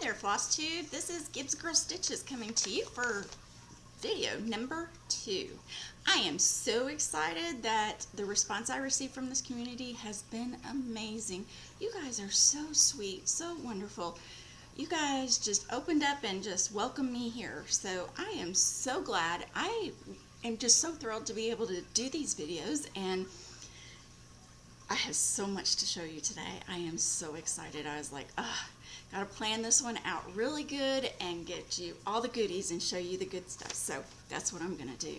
there, Flosstube. This is Gibbs Girl Stitches coming to you for video number 2. I am so excited that the response I received from this community has been amazing. You guys are so sweet, so wonderful. You guys just opened up and just welcomed me here. So I am so glad. I am just so thrilled to be able to do these videos, and I have so much to show you today. I am so excited. I was like, gotta plan this one out really good and get you all the goodies and show you the good stuff. So that's what I'm gonna do.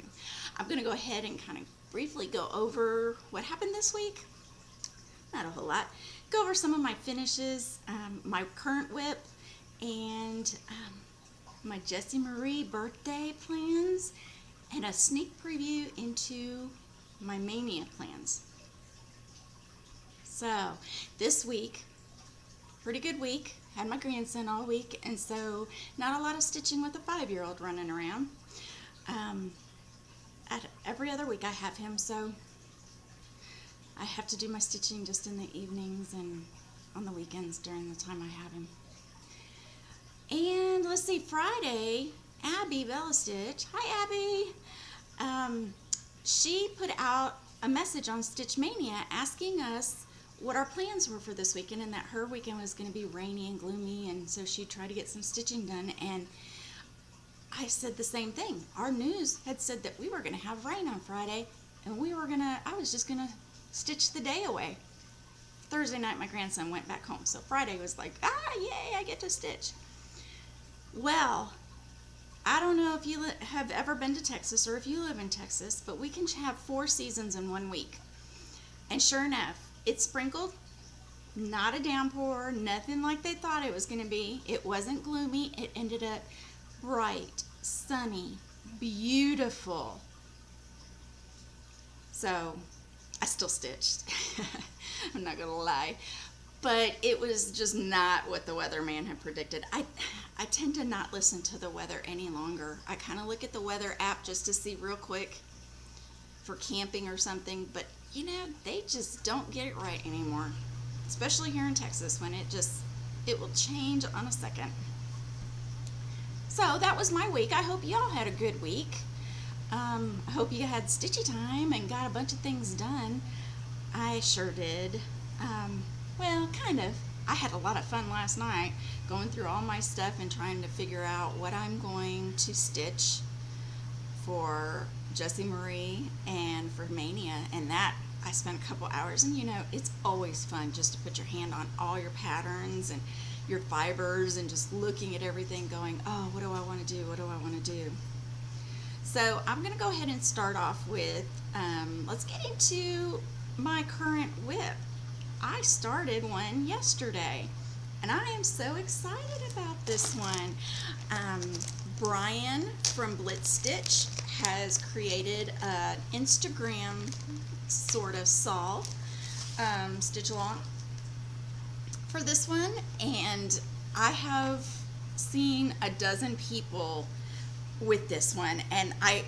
I'm gonna go ahead and kind of briefly go over what happened this week. Not a whole lot. Go over some of my finishes, my current whip, and my Jessie Marie birthday plans, and a sneak preview into my Mania plans. So this week, pretty good week. Had my grandson all week, and so not a lot of stitching with a 5-year-old running around. Every other week I have him, so I have to do my stitching just in the evenings and on the weekends during the time I have him. And let's see, Friday, Abby Bellastitch, hi Abby, she put out a message on Stitch Mania asking us what our plans were for this weekend, and that her weekend was going to be rainy and gloomy, and so she'd try to get some stitching done. And I said the same thing. Our news had said that we were going to have rain on Friday, and I was just going to stitch the day away. Thursday night my grandson went back home, so Friday was like, yay, I get to stitch. Well, I don't know if you have ever been to Texas or if you live in Texas, but we can have 4 seasons in 1 week. And sure enough, it sprinkled, not a downpour, nothing like they thought it was going to be. It wasn't gloomy. It ended up bright, sunny, beautiful. So I still stitched. I'm not going to lie. But it was just not what the weatherman had predicted. I tend to not listen to the weather any longer. I kind of look at the weather app just to see real quick for camping or something, but you know, they just don't get it right anymore, especially here in Texas, when it will change on a second. So that was my week. I hope y'all had a good week. I hope you had stitchy time and got a bunch of things done. I sure did. Well, kind of. I had a lot of fun last night going through all my stuff and trying to figure out what I'm going to stitch for Jessie Marie and for Mania, and that I spent a couple hours. And you know, it's always fun just to put your hand on all your patterns and your fibers and just looking at everything going, oh, what do I want to do? What do I want to do? So I'm going to go ahead and start off with, let's get into my current whip. I started one yesterday, and I am so excited about this one. Brian from Blitz Stitch has created an Instagram sort of SAL, stitch along for this one, and I have seen a dozen people with this one, and I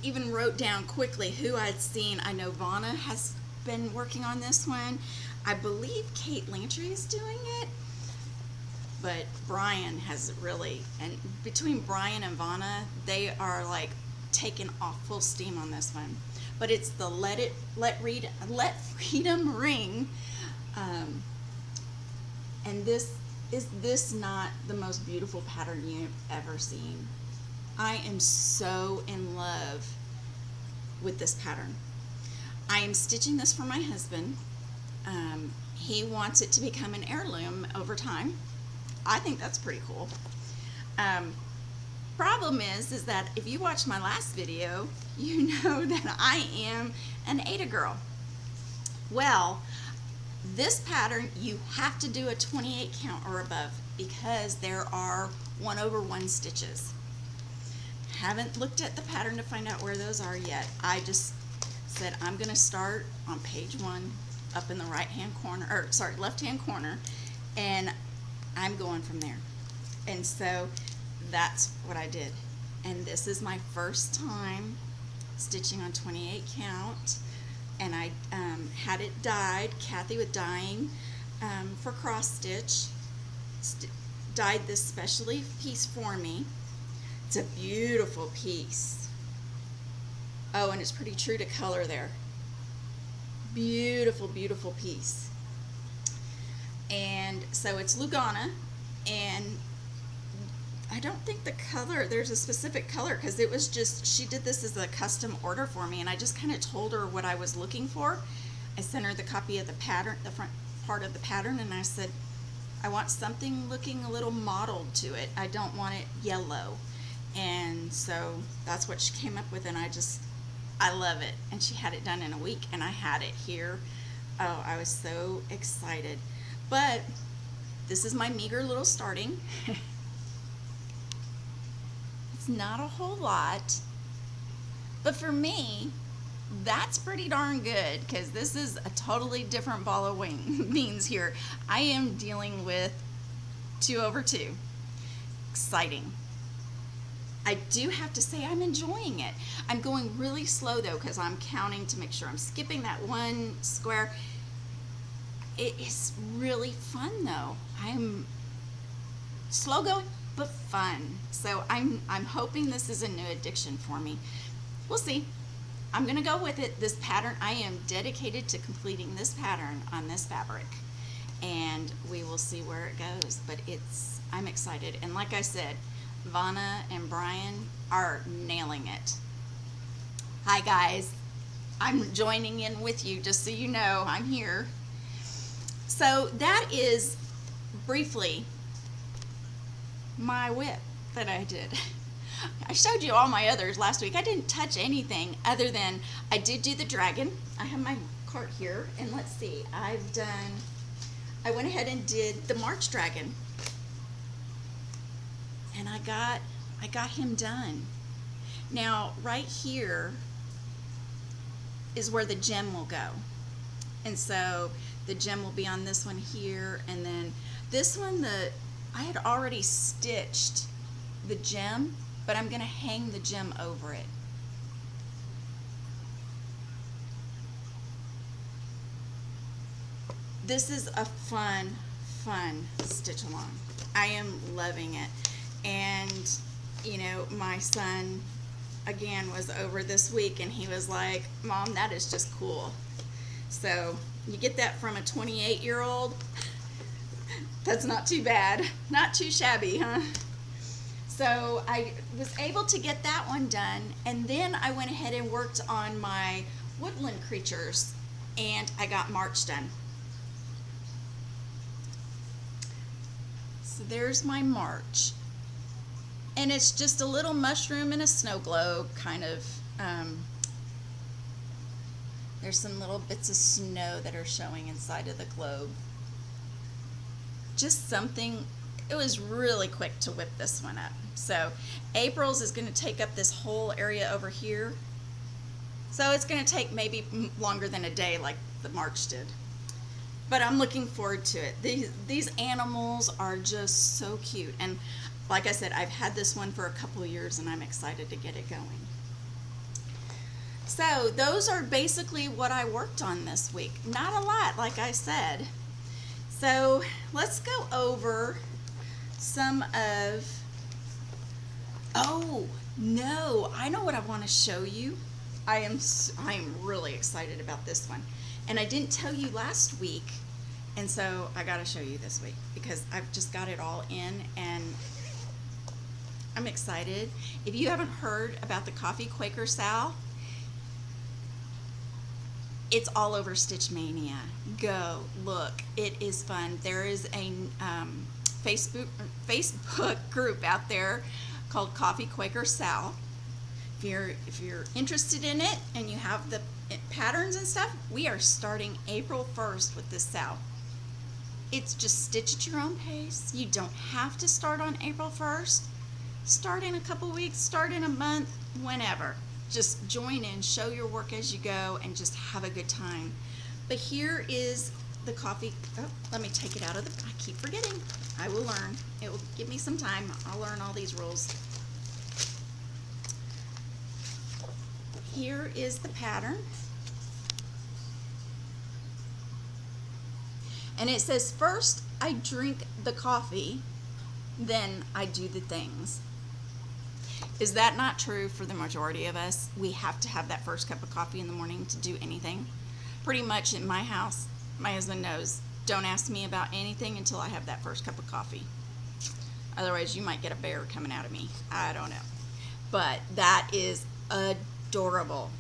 even wrote down quickly who I'd seen. I know Vanna has been working on this one. I believe Kate Lantry is doing it, but Brian has really, and between Brian and Vanna, they are like taking off full steam on this one. But it's the Let Freedom Ring, and this not the most beautiful pattern you've ever seen? I am so in love with this pattern. I am stitching this for my husband. He wants it to become an heirloom over time. I think that's pretty cool. Problem is that if you watched my last video, you know that I am an Ada girl. Well, this pattern, you have to do a 28 count or above because there are 1/1 stitches. Haven't looked at the pattern to find out where those are yet. I just said I'm going to start on page 1 up in the right-hand corner, or sorry, left-hand corner, and I'm going from there. And so that's what I did. And this is my first time stitching on 28 count, and I had it dyed, Kathy with dyeing, for cross stitch. dyed this specially piece for me. It's a beautiful piece. Oh, and it's pretty true to color there. Beautiful, beautiful piece. And so it's Lugana, and I don't think the color, there's a specific color, because it was just, she did this as a custom order for me, and I just kind of told her what I was looking for. I sent her the copy of the pattern, the front part of the pattern, and I said, I want something looking a little mottled to it. I don't want it yellow. And so that's what she came up with, and I love it. And she had it done in a week, and I had it here. Oh, I was so excited. But this is my meager little starting. It's not a whole lot, but for me, that's pretty darn good, because this is a totally different ball of beans here. I am dealing with 2/2. Exciting. I do have to say I'm enjoying it. I'm going really slow though, because I'm counting to make sure I'm skipping that one square. It is really fun though. I'm slow going, but fun. So I'm hoping this is a new addiction for me. We'll see. I'm gonna go with it. This pattern, I am dedicated to completing this pattern on this fabric, and we will see where it goes. But I'm excited. And like I said, Vanna and Brian are nailing it. Hi guys, I'm joining in with you, just so you know, I'm here. So that is briefly my whip that I did. I showed you all my others last week. I didn't touch anything other than I did do the dragon. I have my cart here, and let's see, I went ahead and did the March dragon, and I got him done. Now right here is where the gem will go, and so the gem will be on this one here, and then this one, I had already stitched the gem, but I'm gonna hang the gem over it. This is a fun stitch along. I am loving it. And you know, my son again was over this week, and he was like, Mom, that is just cool. So you get that from a 28-year-old. That's not too bad. Not too shabby, huh? So I was able to get that one done, and then I went ahead and worked on my woodland creatures, and I got March done. So there's my March. And it's just a little mushroom in a snow globe, kind of. There's some little bits of snow that are showing inside of the globe. Just something, it was really quick to whip this one up. So April's is going to take up this whole area over here. So it's going to take maybe longer than a day like the March did. But I'm looking forward to it. These animals are just so cute. And like I said, I've had this one for a couple of years, and I'm excited to get it going. So those are basically what I worked on this week. Not a lot, like I said. So let's go over some of, oh no, I know what I want to show you. I am really excited about this one. And I didn't tell you last week, and so I got to show you this week because I've just got it all in, and I'm excited. If you haven't heard about the Coffee Quaker SAL, it's all over Stitch Mania. Go look, it is fun. There is a Facebook group out there called Coffee Quaker SAL. If you're interested in it and you have the patterns and stuff, we are starting April 1st with this SAL. It's just stitch at your own pace. You don't have to start on April 1st. Start in a couple weeks, start in a month, whenever. Just join in, show your work as you go, and just have a good time. But here is the coffee. Oh, let me take it out of the, I keep forgetting. I will learn. It will give me some time. I'll learn all these rules. Here is the pattern. And it says, first I drink the coffee, then I do the things. Is that not true for the majority of us? We have to have that first cup of coffee in the morning to do anything. Pretty much in my house, my husband knows, don't ask me about anything until I have that first cup of coffee. Otherwise, you might get a bear coming out of me. I don't know. But that is adorable.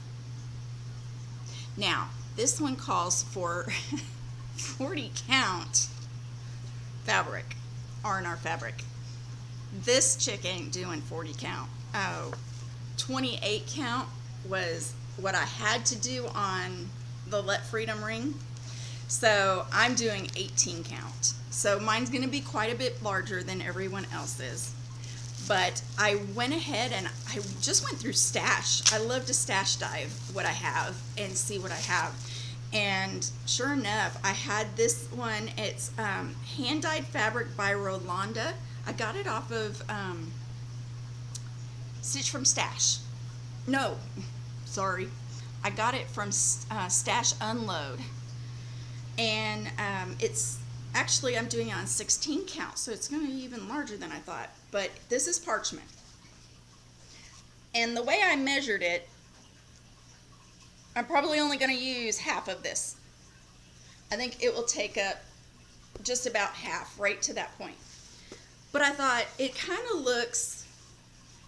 Now, this one calls for 40 count fabric, R&R fabric. This chick ain't doing 40 count. Oh, 28 count was what I had to do on the Let Freedom ring. So I'm doing 18 count. So mine's gonna be quite a bit larger than everyone else's. But I went ahead and I just went through stash. I love to stash dive what I have and see what I have. And sure enough, I had this one. It's hand-dyed fabric by Rolanda. I got it off of Stitch from Stash. No, sorry. I got it from Stash Unload. And it's actually, I'm doing it on 16 count, so it's going to be even larger than I thought. But this is parchment. And the way I measured it, I'm probably only going to use half of this. I think it will take up just about half, right to that point. But I thought it kind of looks,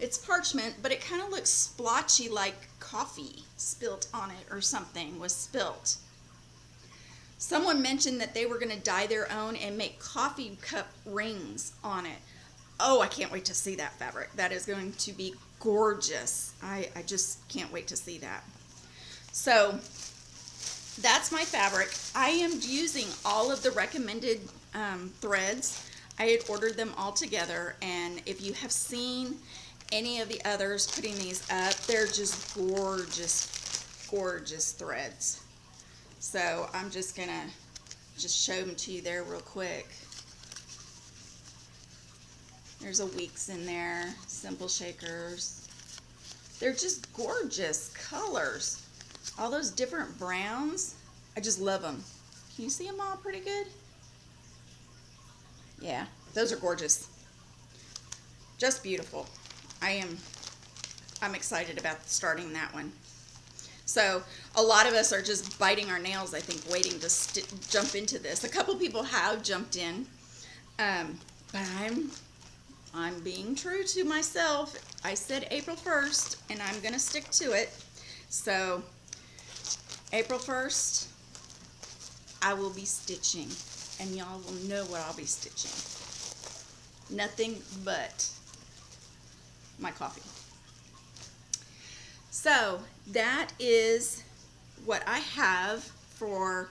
it's parchment, but it kind of looks splotchy, like coffee spilt on it or something was spilt. Someone mentioned that they were going to dye their own and make coffee cup rings on it. Oh, I can't wait to see that fabric. That is going to be gorgeous. I just can't wait to see that. So that's my fabric. I am using all of the recommended threads. I had ordered them all together, and if you have seen any of the others putting these up, they're just gorgeous, gorgeous threads. So I'm just gonna show them to you there real quick. There's a Weeks in there, Simple Shakers. They're just gorgeous colors. All those different browns, I just love them. Can you see them all pretty good? Yeah, those are gorgeous. Just beautiful. I'm excited about starting that one. So a lot of us are just biting our nails, I think, waiting to jump into this. A couple people have jumped in, but I'm being true to myself. I said April 1st, and I'm gonna stick to it. So April 1st, I will be stitching, and y'all will know what I'll be stitching. Nothing but my coffee. So that is what I have for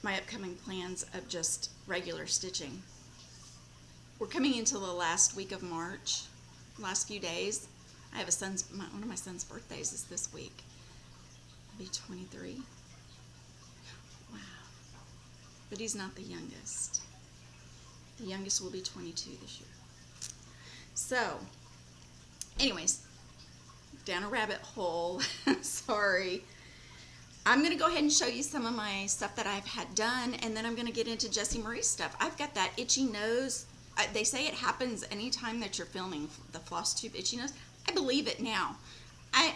my upcoming plans of just regular stitching. We're coming into the last week of March, last few days. I have one of my son's birthdays is this week. He'll be 23. Wow. But he's not the youngest. The youngest will be 22 this year. So, anyways, down a rabbit hole. Sorry. I'm going to go ahead and show you some of my stuff that I've had done, and then I'm going to get into Jessie Marie's stuff. I've got that itchy nose. They say it happens anytime that you're filming the Flosstube itchy nose. I believe it now.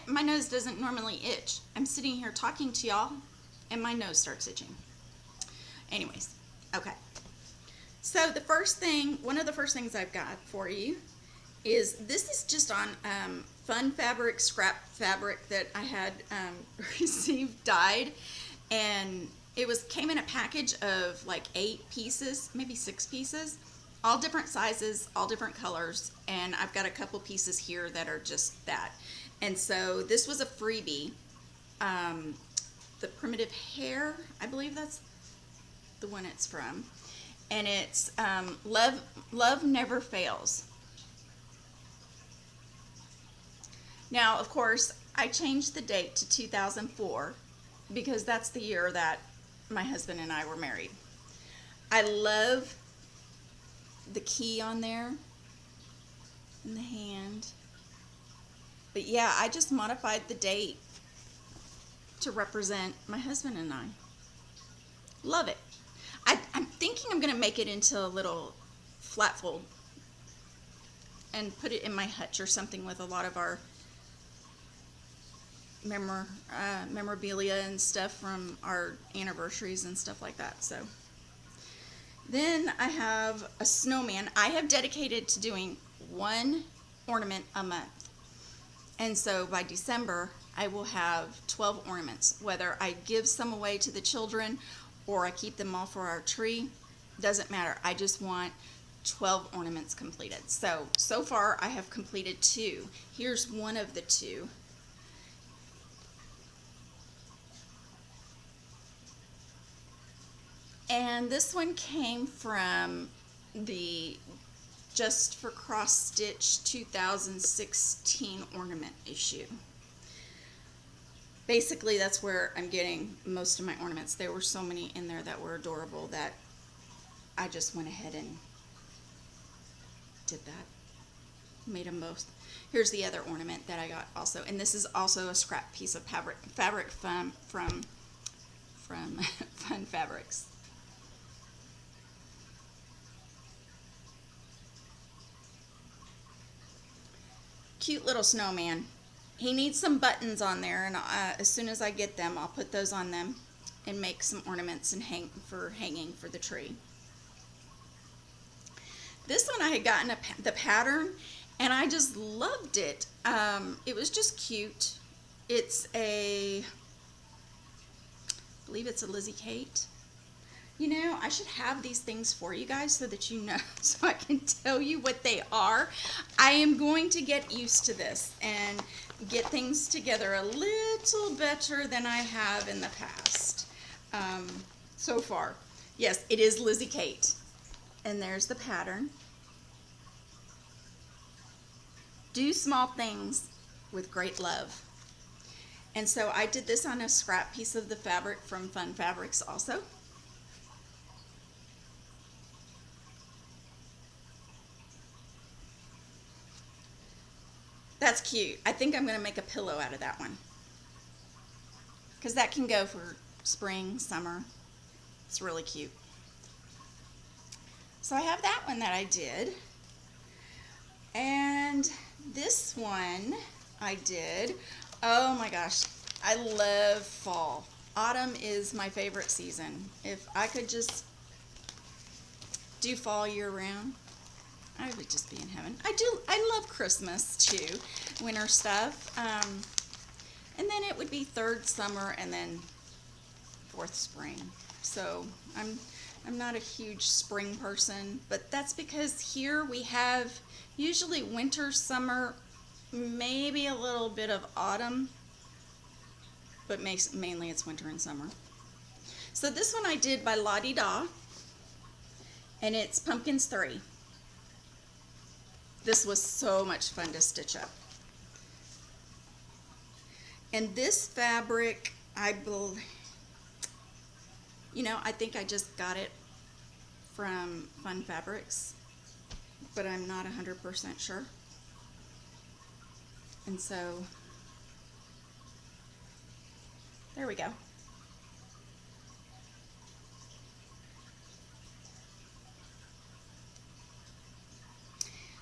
My nose doesn't normally itch. I'm sitting here talking to y'all, and my nose starts itching. Anyways, okay. So the first thing, one of the first things I've got for you is, this is just on fun fabric, scrap fabric that I had received dyed, and it came in a package of like 8 pieces, maybe 6 pieces, all different sizes, all different colors, and I've got a couple pieces here that are just that. And so this was a freebie. The Primitive Hair, I believe that's the one it's from, and it's Love Never Fails. Now, of course, I changed the date to 2004 because that's the year that my husband and I were married. I love the key on there in the hand. But yeah, I just modified the date to represent my husband and I. Love it. I'm thinking I'm going to make it into a little flat fold and put it in my hutch or something with a lot of our memorabilia and stuff from our anniversaries and stuff like that. So then I have a snowman. I have dedicated to doing one ornament a month, and so by December I will have 12 ornaments. Whether I give some away to the children or I keep them all for our tree, doesn't matter. I just want 12 ornaments completed. So far I have completed 2. Here's one of the 2. And this one came from the Just for Cross Stitch 2016 ornament issue. Basically, that's where I'm getting most of my ornaments. There were so many in there that were adorable that I just went ahead and did that. Made them both. Here's the other ornament that I got also, and this is also a scrap piece of fabric from Fun Fabrics. Cute little snowman. He needs some buttons on there, and as soon as I get them, I'll put those on them and make some ornaments and hanging for the tree. This one I had gotten the pattern, and I just loved it. It was just cute. It's I believe it's a Lizzie Kate. You know, I should have these things for you guys so that you know, so I can tell you what they are. I am going to get used to this and get things together a little better than I have in the past. So far. Yes, it is Lizzie Kate. And there's the pattern. Do small things with great love. And so I did this on a scrap piece of the fabric from Fun Fabrics also. That's cute. I think I'm going to make a pillow out of that one, because that can go for spring, summer. It's really cute. So I have that one that I did. And this one I did. Oh my gosh, I love fall. Autumn is my favorite season. If I could just do fall year round, I would just be in heaven. I love Christmas too, winter stuff. And then it would be third summer and then fourth spring. So I'm not a huge spring person, but that's because here we have usually winter, summer, maybe a little bit of autumn, but mainly it's winter and summer. So this one I did by Lottie Da, and it's Pumpkins 3. This was so much fun to stitch up. And this fabric, I think I just got it from Fun Fabrics, but I'm not 100% sure. And so, there we go.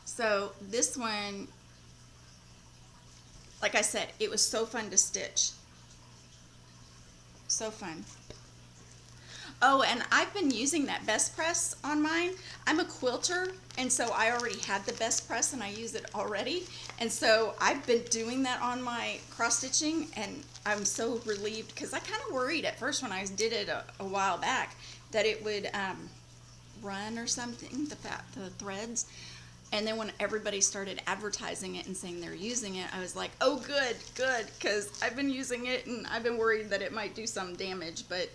So this one, like I said, it was so fun to stitch. So fun. Oh, and I've been using that best press on mine. I'm a quilter, and so I already had the best press and I use it already. And so I've been doing that on my cross stitching, and I'm so relieved, because I kind of worried at first when I did it a while back that it would run or something, the threads. And then when everybody started advertising it and saying they're using it, I was like, oh, good, because I've been using it and I've been worried that it might do some damage, but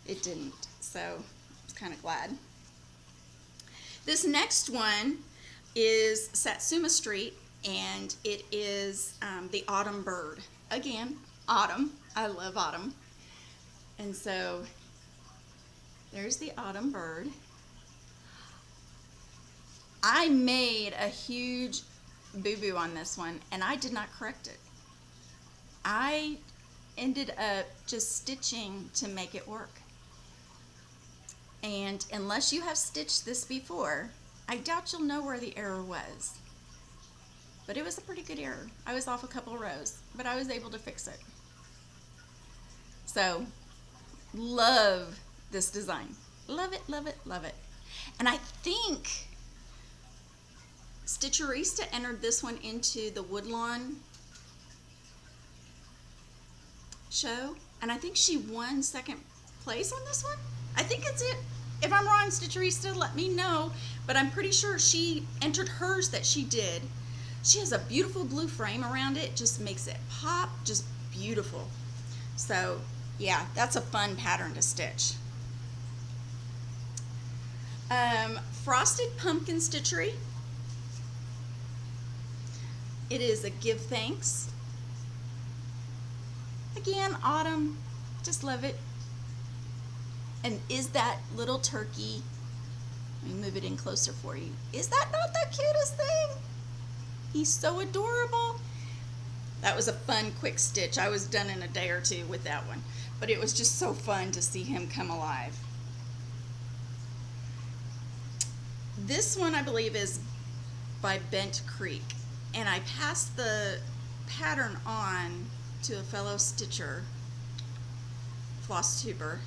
it didn't. So I was kind of glad. This next one is Satsuma Street, and it is the Autumn Bird. Again, autumn. I love autumn. And so there's the Autumn Bird. I made a huge boo-boo on this one, and I did not correct it. I ended up just stitching to make it work. And unless you have stitched this before, I doubt you'll know where the error was. But it was a pretty good error. I was off a couple rows, but I was able to fix it. So, love this design. Love it, love it, love it. And I think Stitcherista entered this one into the Woodlawn show, and I think she won second place on this one. I think it's it. If I'm wrong, Stitcherista, let me know, but I'm pretty sure she entered hers that she did. She has a beautiful blue frame around it, just makes it pop, just beautiful. So yeah, that's a fun pattern to stitch. Frosted Pumpkin Stitchery. It is a give thanks. Again, autumn, just love it. And is that little turkey, let me move it in closer for you. Is that not the cutest thing? He's so adorable. That was a fun, quick stitch. I was done in a day or two with that one, but it was just so fun to see him come alive. This one, I believe, is by Bent Creek, and I passed the pattern on to a fellow stitcher, Flosstuber,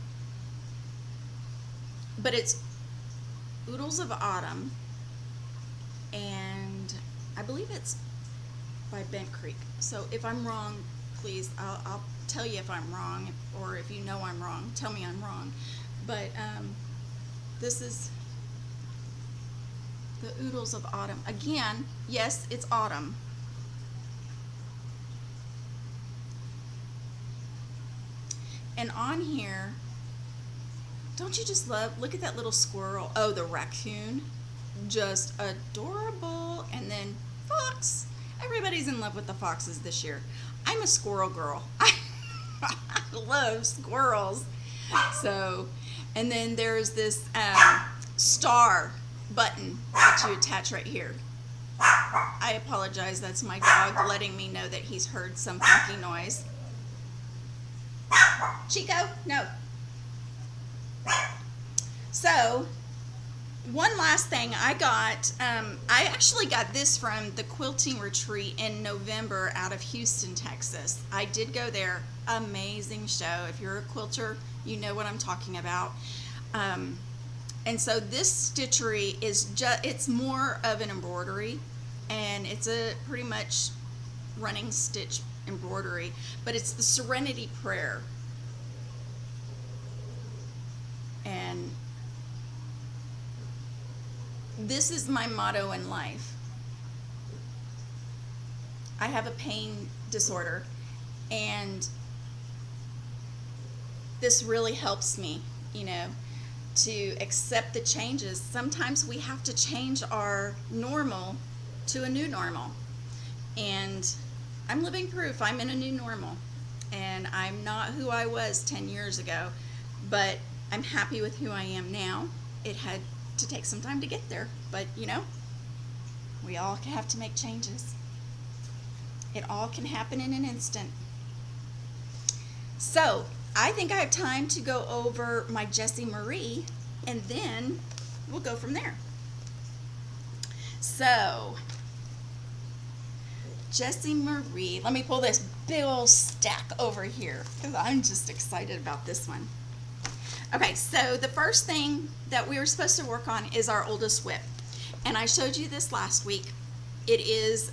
but it's Oodles of Autumn, and I believe it's by Bent Creek. So if I'm wrong, please, I'll tell you if I'm wrong, or if you know I'm wrong, tell me I'm wrong. But this is the Oodles of Autumn. Again, yes, it's autumn. And on here, don't you just love, look at that little squirrel. Oh, the raccoon, just adorable. And then fox. Everybody's in love with the foxes this year. I'm a squirrel girl. I love squirrels. So, and then there's this star button that you attach right here. I apologize, that's my dog letting me know that he's heard some funky noise. Chico, no. So, one last thing I got, I actually got this from the quilting retreat in November out of Houston, Texas. I did go there. Amazing show. If you're a quilter, you know what I'm talking about. And so this stitchery is just, it's more of an embroidery, and it's a pretty much running stitch embroidery, but it's the Serenity Prayer. And this is my motto in life. I have a pain disorder, and this really helps me, you know, to accept the changes. Sometimes we have to change our normal to a new normal, and I'm living proof I'm in a new normal, and I'm not who I was 10 years ago, but I'm happy with who I am now. It had to take some time to get there, but you know, we all have to make changes. It all can happen in an instant. So I think I have time to go over my Jessie Marie, and then we'll go from there. So, Jessie Marie, let me pull this big old stack over here because I'm just excited about this one. Okay, so the first thing that we were supposed to work on is our oldest whip, and I showed you this last week. It is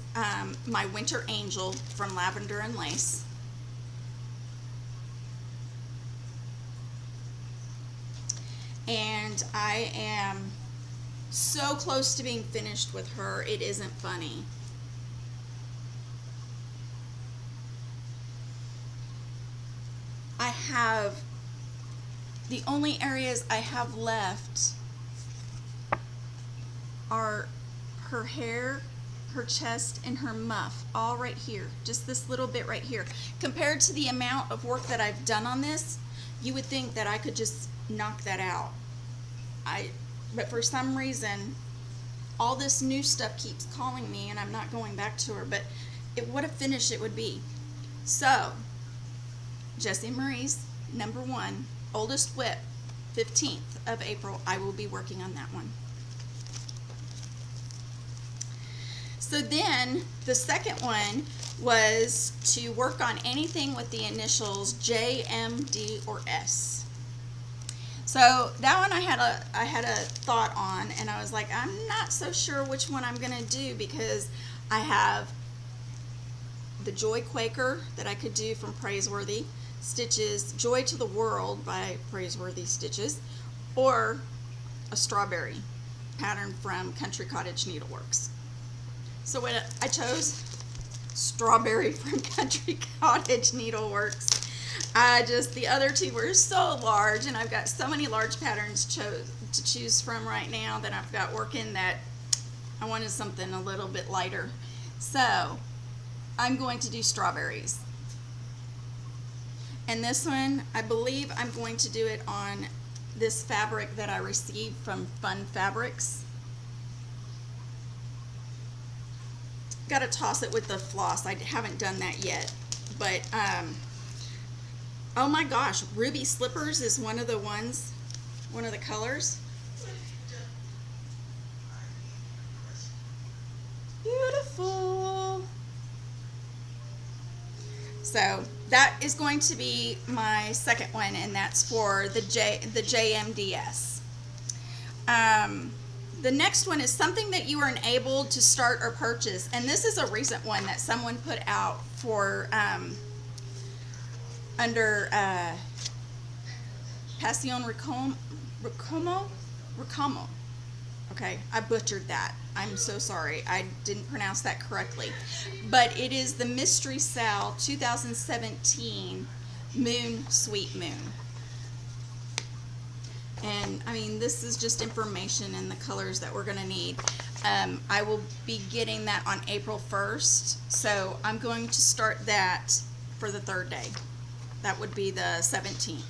my Winter Angel from Lavender and Lace. And I am so close to being finished with her, it isn't funny. I have, the only areas I have left are her hair, her chest, and her muff, all right here. Just this little bit right here. Compared to the amount of work that I've done on this, you would think that I could just knock that out. But for some reason, all this new stuff keeps calling me, and I'm not going back to her, but what a finish it would be. So, Jessie Marie's #1, oldest whip, 15th of April, I will be working on that one. So then the second one was to work on anything with the initials J, M, D, or S. So that one I had a thought on, and I was like, I'm not so sure which one I'm gonna do, because I have the Joy Quaker that I could do from Praiseworthy Stitches, Joy to the World by Praiseworthy Stitches, or a strawberry pattern from Country Cottage Needleworks. So when I chose strawberry from Country Cottage Needleworks, the other two were so large, and I've got so many large patterns to choose from right now that I've got working, that I wanted something a little bit lighter. So I'm going to do strawberries. And this one, I believe I'm going to do it on this fabric that I received from Fun Fabrics. Got to toss it with the floss. I haven't done that yet, but oh my gosh, Ruby Slippers is one of the colors. Beautiful. So that is going to be my second one, and that's for the JMDS. The next one is something that you are enabled to start or purchase, and this is a recent one that someone put out for under Passion Ricamo. Okay, I butchered that. I'm so sorry. I didn't pronounce that correctly. But it is the Mystery SAL 2017 Moon Sweet Moon. And I mean, this is just information and the colors that we're going to need. I will be getting that on April 1st, so I'm going to start that for the third day. That would be the 17th.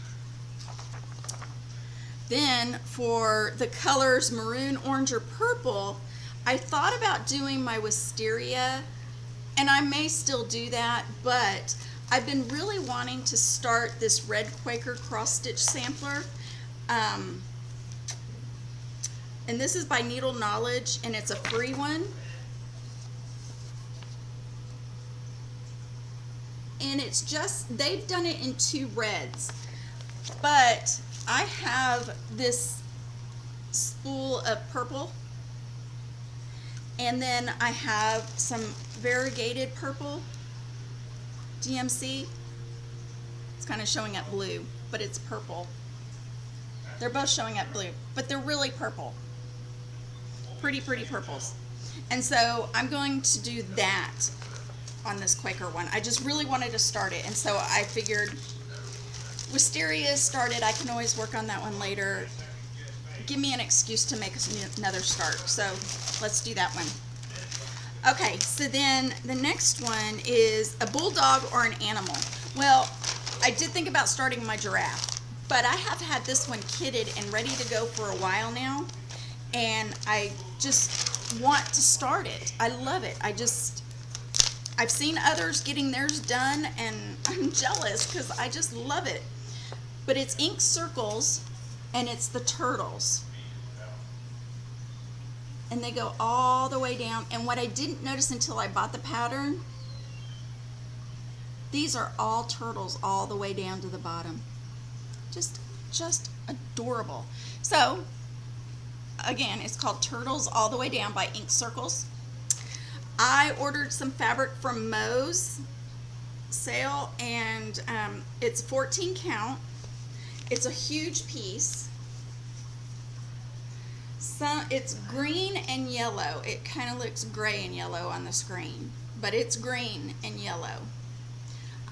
Then for the colors maroon, orange, or purple, I thought about doing my wisteria, and I may still do that, but I've been really wanting to start this red Quaker cross stitch sampler. And this is by Needle Knowledge, and it's a free one. And it's just, they've done it in 2 reds. But I have this spool of purple, and then I have some variegated purple DMC. It's kind of showing up blue, but it's purple. They're both showing up blue, but they're really purple. Pretty, pretty purples. And so I'm going to do that on this Quaker one. I just really wanted to start it, and so I figured wisteria is started. I can always work on that one later. Give me an excuse to make another start. So let's do that one. Okay, so then the next one is a bulldog or an animal. Well, I did think about starting my giraffe, but I have had this one kitted and ready to go for a while now, and I just want to start it. I love it. I've seen others getting theirs done, and I'm jealous because I just love it. But it's ink circles, and it's the turtles. And they go all the way down. And what I didn't notice until I bought the pattern, these are all turtles all the way down to the bottom. Just adorable. So, again, it's called Turtles All the Way Down by Ink Circles. I ordered some fabric from May's sale, and it's 14 count. It's a huge piece. It's green and yellow. It kind of looks gray and yellow on the screen, but it's green and yellow.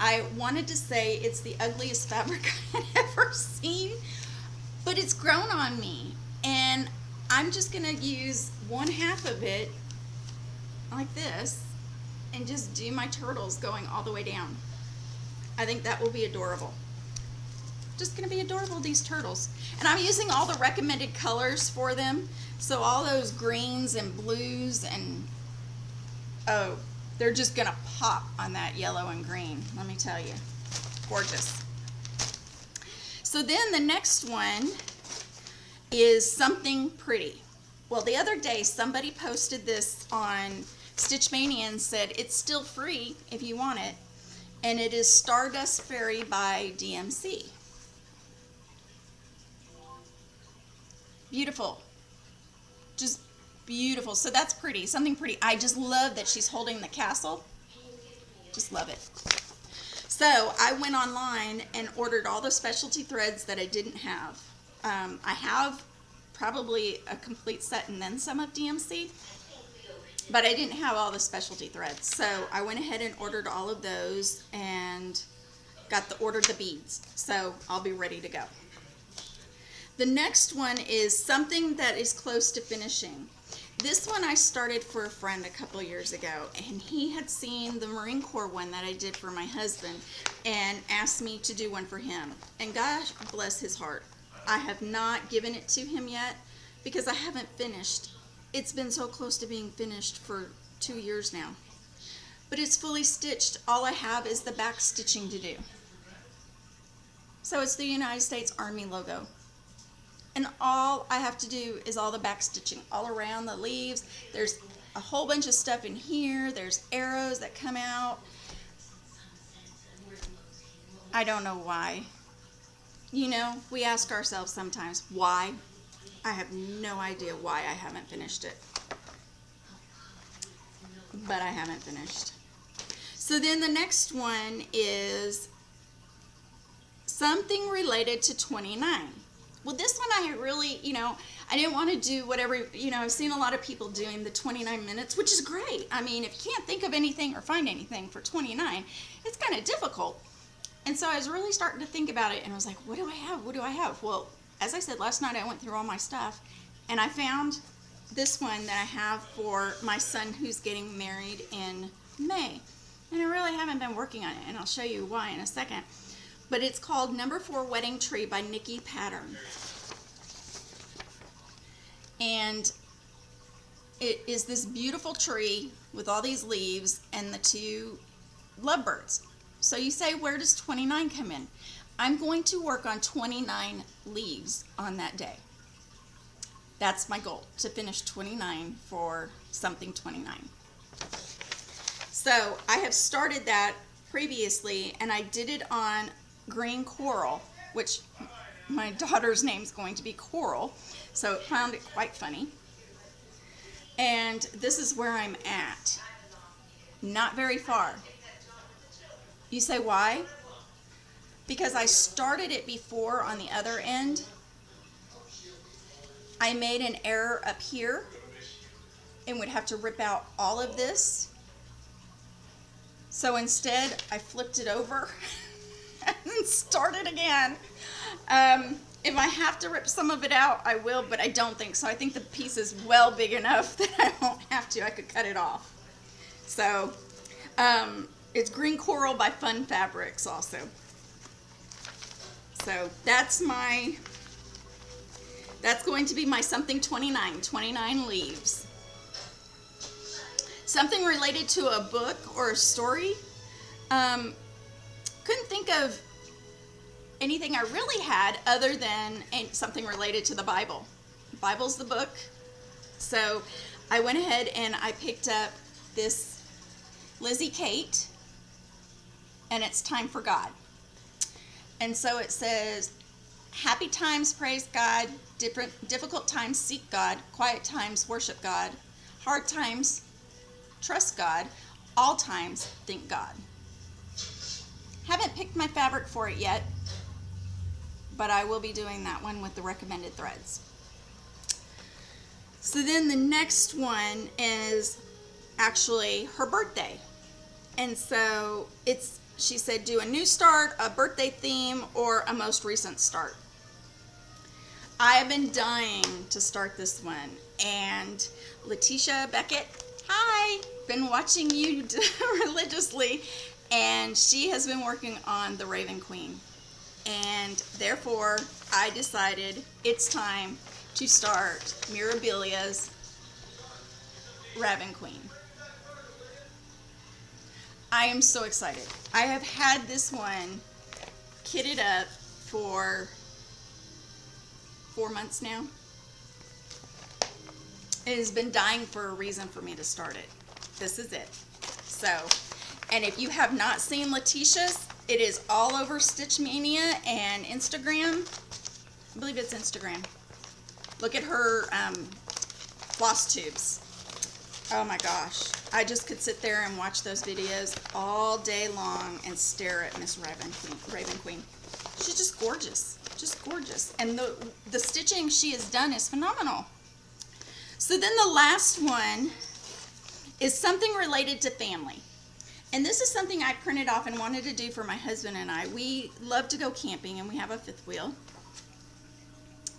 I wanted to say it's the ugliest fabric I've ever seen, but it's grown on me, and I'm just gonna use 1/2 of it like this and just do my turtles going all the way down. I think that will be adorable. Just gonna be adorable, these turtles. And I'm using all the recommended colors for them. So all those greens and blues, and oh, they're just gonna pop on that yellow and green, let me tell you. Gorgeous. So then the next one is Something Pretty. Well, the other day somebody posted this on Stitch Mania and said it's still free if you want it, and it is Stardust Fairy by DMC. Beautiful, just beautiful. So that's pretty, Something Pretty. I just love that she's holding the castle. Just love it. So I went online and ordered all the specialty threads that I didn't have. I have probably a complete set and then some of DMC, but I didn't have all the specialty threads. So I went ahead and ordered all of those and ordered the beads. So I'll be ready to go. The next one is something that is close to finishing. This one I started for a friend a couple years ago, and he had seen the Marine Corps one that I did for my husband and asked me to do one for him. And gosh bless his heart, I have not given it to him yet because I haven't finished. It's been so close to being finished for 2 years now. But it's fully stitched. All I have is the back stitching to do. So it's the United States Army logo. And all I have to do is all the back stitching all around the leaves. There's a whole bunch of stuff in here. There's arrows that come out. I don't know why. You know, we ask ourselves sometimes, why? I have no idea why I haven't finished it. But I haven't finished. So then the next one is something related to 29. Well, this one I really, I didn't want to do whatever, I've seen a lot of people doing the 29 minutes, which is great. I mean, if you can't think of anything or find anything for 29, it's kind of difficult. And so I was really starting to think about it, and I was like, what do I have? What do I have? Well, as I said last night, I went through all my stuff, and I found this one that I have for my son who's getting married in May. And I really haven't been working on it, and I'll show you why in a second. But it's called Number 4 Wedding Tree by Nikki Pattern. And it is this beautiful tree with all these leaves and the 2 lovebirds. So you say, where does 29 come in? I'm going to work on 29 leaves on that day. That's my goal, to finish 29 for Something 29. So I have started that previously, and I did it on green coral, which my daughter's name is going to be Coral, so I found it quite funny. And this is where I'm at. Not very far. You say why? Because I started it before on the other end. I made an error up here and would have to rip out all of this. So instead, I flipped it over and started again. If I have to rip some of it out, I will, but I don't think so. I think the piece is well big enough that I won't have to. I could cut it off. So it's Green Coral by Fun Fabrics also. So that's going to be my Something 29 leaves. Something related to a book or a story. Couldn't think of anything I really had other than something related to the Bible. The Bible's the book. So I went ahead and I picked up this Lizzie Kate, and it's Time for God. And so it says, happy times praise God, difficult times seek God, quiet times worship God, hard times trust God, all times thank God. Haven't picked my fabric for it yet, but I will be doing that one with the recommended threads. So then the next one is actually her birthday. And so she said do a new start, a birthday theme, or a most recent start. I have been dying to start this one. And Letitia Beckett, hi, been watching you religiously, and she has been working on the Raven Queen. And therefore, I decided it's time to start Mirabilia's Raven Queen. I am so excited. I have had this one kitted up for 4 months now. It has been dying for a reason for me to start it. This is it. So, and if you have not seen Letitia's, it is all over Stitch Mania and Instagram. I believe it's Instagram. Look at her floss tubes. Oh my gosh. I just could sit there and watch those videos all day long and stare at Miss Raven Queen. She's just gorgeous. Just gorgeous. And the stitching she has done is phenomenal. So then the last one is something related to family. And this is something I printed off and wanted to do for my husband and I. We love to go camping and we have a fifth wheel.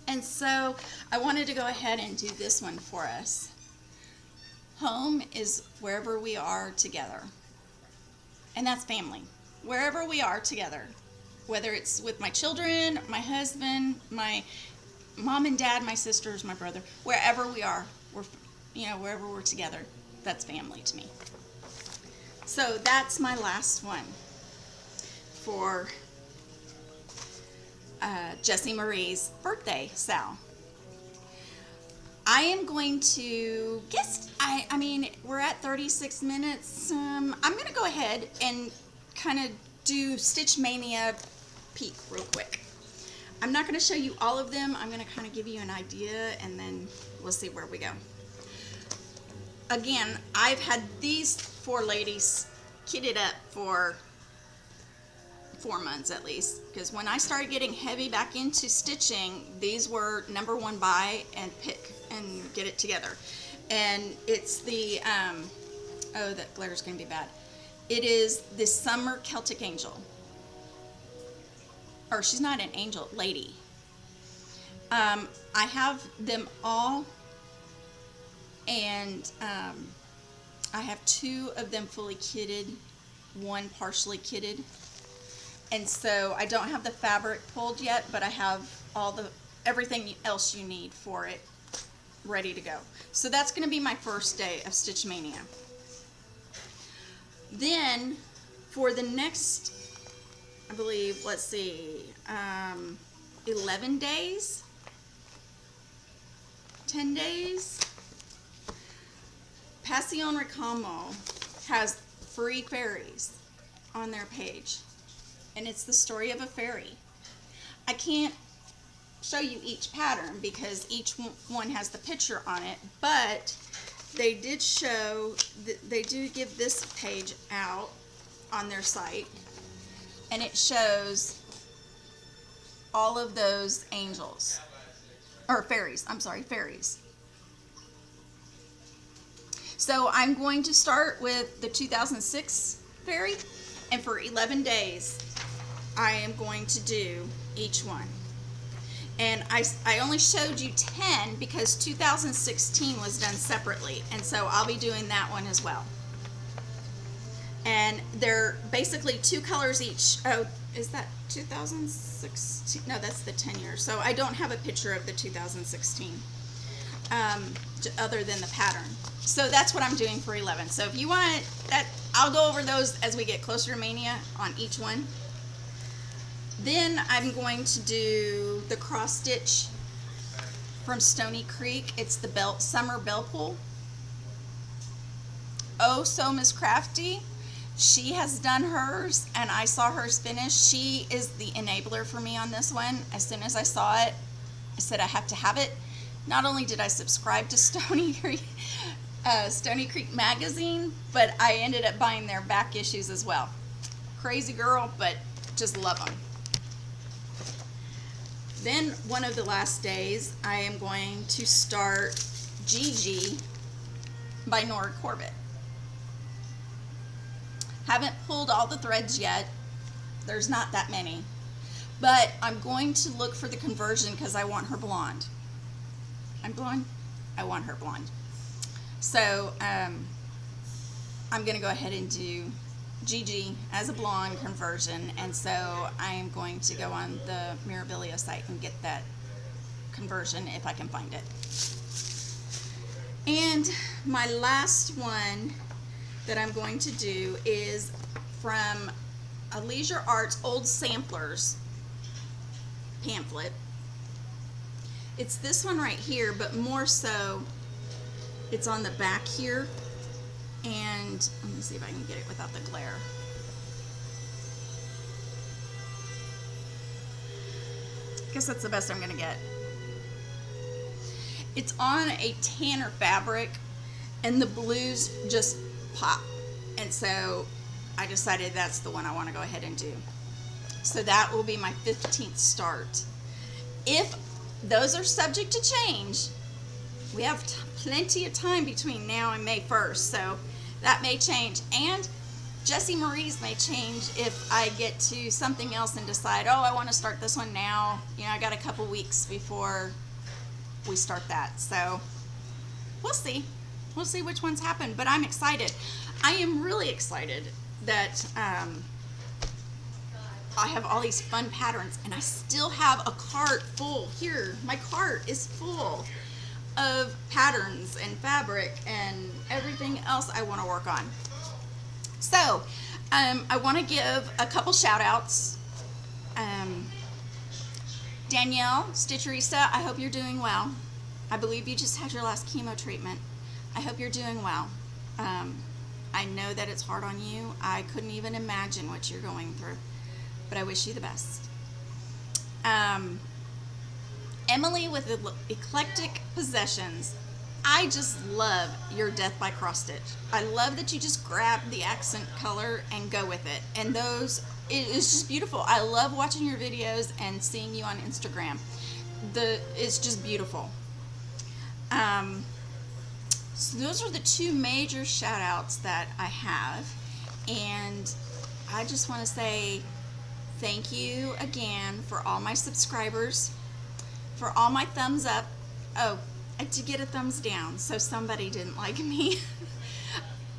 And so I wanted to go ahead and do this one for us. Home is wherever we are together. And that's family. Wherever we are together. Whether it's with my children, my husband, my mom and dad, my sisters, my brother, wherever we are, wherever we're together, that's family to me. So that's my last one for Jessie Marie's birthday SAL. I am going to guess, I mean, we're at 36 minutes. I'm going to go ahead and kind of do Stitch Mania peek real quick. I'm not going to show you all of them. I'm going to kind of give you an idea and then we'll see where we go. Again, I've had these four ladies kitted up for 4 months at least, because when I started getting heavy back into stitching, these were #1 buy and pick and get it together. And it's the oh, that glitter's gonna be bad. It is the Summer Celtic Angel, or she's not an angel, lady. I have them all, and I have 2 of them fully kitted, 1 partially kitted. And so I don't have the fabric pulled yet, but I have everything else you need for it ready to go. So that's going to be my first day of Stitch Mania. Then for the next, I believe, let's see, 11 days, 10 days, Passion Recamo has free fairies on their page. And it's the story of a fairy. I can't show you each pattern because each one has the picture on it, but they did show, they do give this page out on their site, and it shows all of those angels, or fairies, I'm sorry, fairies. So I'm going to start with the 2006 fairy, and for 11 days, I am going to do each one. And I only showed you 10 because 2016 was done separately, and so I'll be doing that one as well. And they're basically 2 colors each. Oh, is that 2016? No, that's the 10 years. So I don't have a picture of the 2016 other than the pattern. So that's what I'm doing for 11. So if you want that, I'll go over those as we get closer to Mania on each one. Then I'm going to do the cross stitch from Stony Creek. It's the Summer Bell Pull. Oh, so Miss Crafty, she has done hers, and I saw hers finish. She is the enabler for me on this one. As soon as I saw it, I said I have to have it. Not only did I subscribe to Stony Creek magazine, but I ended up buying their back issues as well. Crazy girl, but just love them. Then one of the last days, I am going to start Gigi by Nora Corbett. Haven't pulled all the threads yet. There's not that many. But I'm going to look for the conversion because I want her blonde. I'm blonde? I want her blonde. So I'm going to go ahead and do Gigi as a blonde conversion, and so I am going to go on the Mirabilia site and get that conversion if I can find it. And my last one that I'm going to do is from a Leisure Arts Old Samplers pamphlet. It's this one right here, but more so It's on the back here, and let me see if I can get it without the glare. I guess that's the best I'm gonna get. It's on a tanner fabric, and the blues just pop, and so I decided that's the one I want to go ahead and do. So that will be my 15th start. If those are subject to change, we have plenty of time between now and May 1st, so that may change. And Jessie Marie's may change if I get to something else and decide, oh, I want to start this one now. You know, I got a couple weeks before we start that. So we'll see. We'll see which ones happen, but I'm excited. I am really excited that I have all these fun patterns, and I still have a cart full here. My cart is full of patterns and fabric and everything else I want to work on. So I want to give a couple shout outs. Danielle Stitcherista, I hope you're doing well. I believe you just had your last chemo treatment. I hope you're doing well. I know that it's hard on you. I couldn't even imagine what you're going through, but I wish you the best. Emily with Eclectic Possessions, I just love your Death by Cross Stitch. I love that you just grab the accent color and go with it. And those, it is just beautiful. I love watching your videos and seeing you on Instagram. It's just beautiful. So those are the two major shout outs that I have. And I just want to say thank you again for all my subscribers, for all my thumbs up. Oh, I did get a thumbs down, so somebody didn't like me.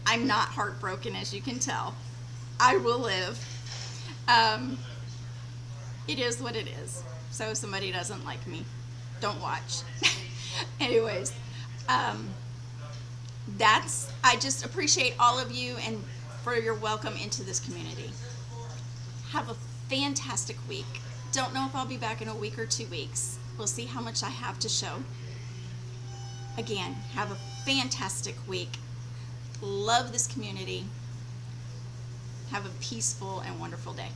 I'm not heartbroken, as you can tell. I will live. It is what it is. So if somebody doesn't like me, don't watch. Anyways, I just appreciate all of you and for your welcome into this community. Have a fantastic week. Don't know if I'll be back in a week or 2 weeks. We'll see how much I have to show. Again, have a fantastic week. Love this community. Have a peaceful and wonderful day.